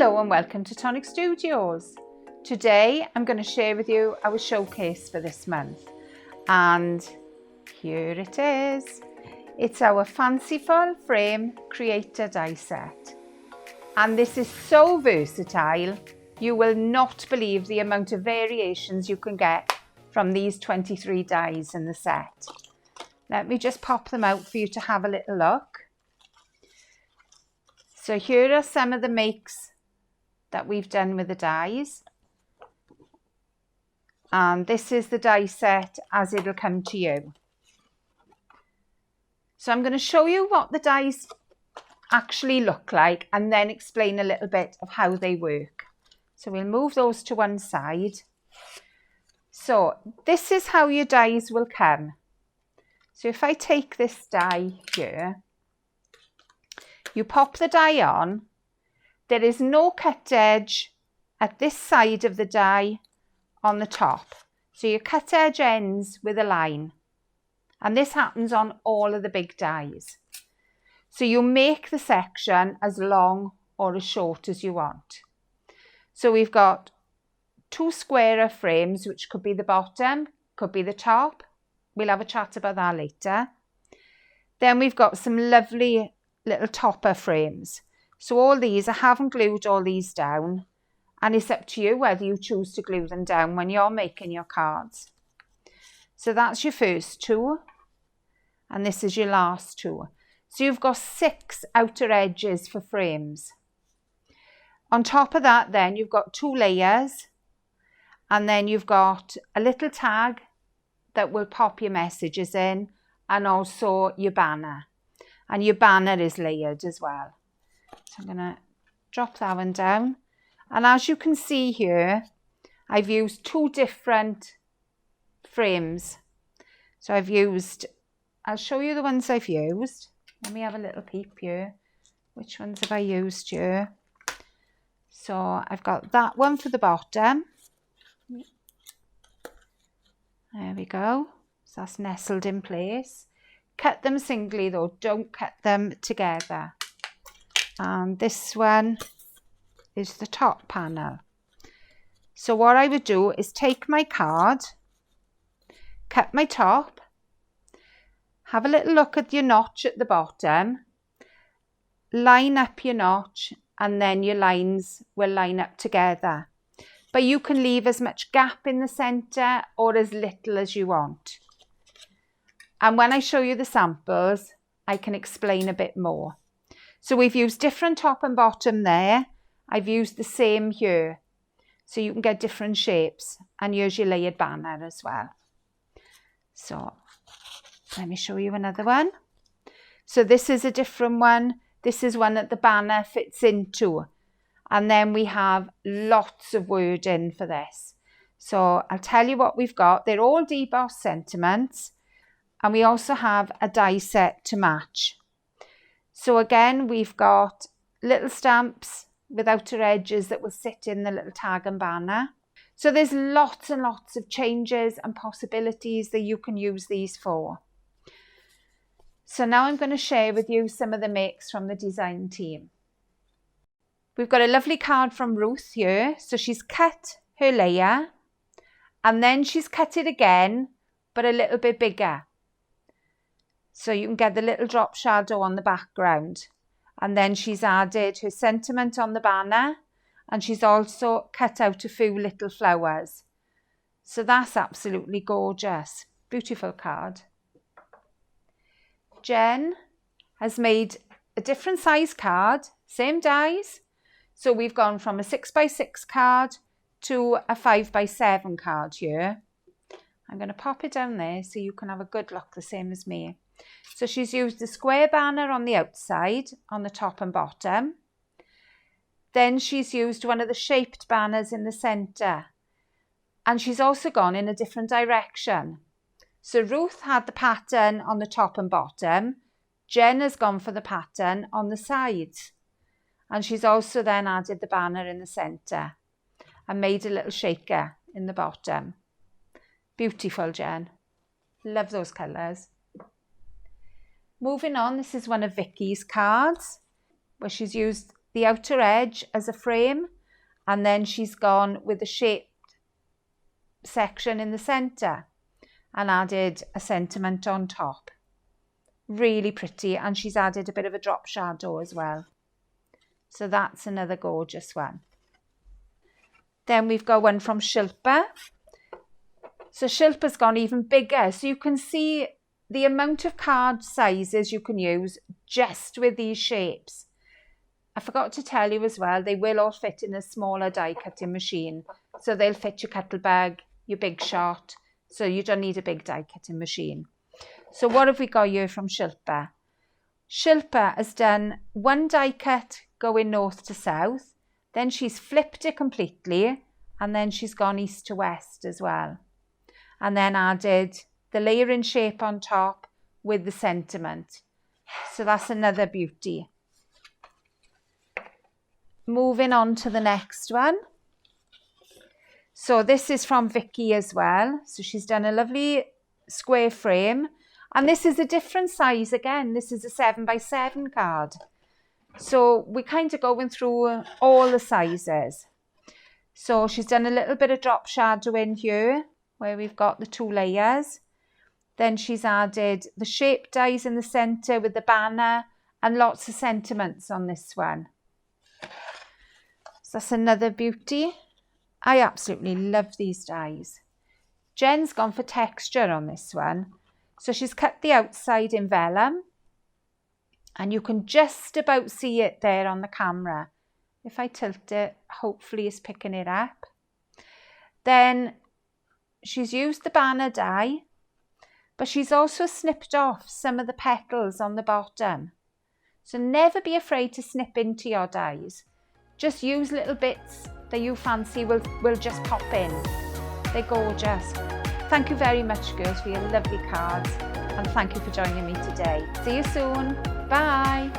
Hello and welcome to Tonic Studios. Today I'm going to share with you our showcase for this month, and here it is. It's our Fanciful frame creator die set, and this is so versatile. You will not believe the amount of variations you can get from these 23 dies in the set. Let me just pop them out for you to have a little look. So here are some of the makes that we've done with the dies. And this is the die set as it'll come to you. So I'm going to show you what the dies actually look like and then explain a little bit of how they work. So we'll move those to one side. So this is how your dies will come. So if I take this die here, you pop the die on. There is no cut edge at this side of the die on the top. So your cut edge ends with a line. And this happens on all of the big dies. So you make the section as long or as short as you want. So we've got two squarer frames, which could be the bottom, could be the top. We'll have a chat about that later. Then we've got some lovely little topper frames. So all these, I haven't glued all these down, and it's up to you whether you choose to glue them down when you're making your cards. So that's your first two, and this is your last two. So you've got 6 outer edges for frames. On top of that then you've got 2 layers, and then you've got a little tag that will pop your messages in, and also your banner. And your banner is layered as well. So I'm going to drop that one down. And as you can see here, I've used 2 different frames. So I'll show you the ones I've used. Let me have a little peep here. Which ones have I used here? So I've got that one for the bottom. There we go. So that's nestled in place. Cut them singly though, don't cut them together. And this one is the top panel. So what I would do is take my card, cut my top, have a little look at your notch at the bottom, line up your notch, and then your lines will line up together. But you can leave as much gap in the centre or as little as you want. And when I show you the samples, I can explain a bit more. So we've used different top and bottom there. I've used the same here. So you can get different shapes. And here's your layered banner as well. So let me show you another one. So this is a different one. This is one that the banner fits into. And then we have lots of wording for this. So I'll tell you what we've got. They're all debossed sentiments. And we also have a die set to match. So again, we've got little stamps with outer edges that will sit in the little tag and banner. So there's lots and lots of changes and possibilities that you can use these for. So now I'm going to share with you some of the makes from the design team. We've got a lovely card from Ruth here. So she's cut her layer and then she's cut it again, but a little bit bigger. So you can get the little drop shadow on the background. And then she's added her sentiment on the banner. And she's also cut out a few little flowers. So that's absolutely gorgeous. Beautiful card. Jen has made a different size card. Same dies. So we've gone from a 6x6 card to a 5x7 card here. I'm going to pop it down there so you can have a good look the same as me. So she's used the square banner on the outside, on the top and bottom. Then she's used one of the shaped banners in the centre. And she's also gone in a different direction. So Ruth had the pattern on the top and bottom. Jen has gone for the pattern on the sides. And she's also then added the banner in the centre and made a little shaker in the bottom. Beautiful, Jen. Love those colours. Moving on, this is one of Vicky's cards where she's used the outer edge as a frame, and then she's gone with the shaped section in the centre and added a sentiment on top. Really pretty, and she's added a bit of a drop shadow as well. So that's another gorgeous one. Then we've got one from Shilpa. So Shilpa's gone even bigger. So you can see the amount of card sizes you can use just with these shapes. I forgot to tell you as well, they will all fit in a smaller die cutting machine. So they'll fit your Cuttlebug, your Big Shot. So you don't need a big die cutting machine. So what have we got here from Shilpa? Shilpa has done one die cut going north to south. Then she's flipped it completely. And then she's gone east to west as well. And then added the layering shape on top with the sentiment. So that's another beauty. Moving on to the next one. So this is from Vicky as well. So she's done a lovely square frame. And this is a different size again. This is a 7x7 card. So we're kind of going through all the sizes. So she's done a little bit of drop shadow in here where we've got the 2 layers. Then she's added the shape dies in the centre with the banner and lots of sentiments on this one. So that's another beauty. I absolutely love these dies. Jen's gone for texture on this one. So she's cut the outside in vellum. And you can just about see it there on the camera. If I tilt it, hopefully it's picking it up. Then she's used the banner die, but she's also snipped off some of the petals on the bottom. So never be afraid to snip into your dies. Just use little bits that you fancy will just pop in. They're gorgeous. Thank you very much, girls, for your lovely cards. And thank you for joining me today. See you soon. Bye.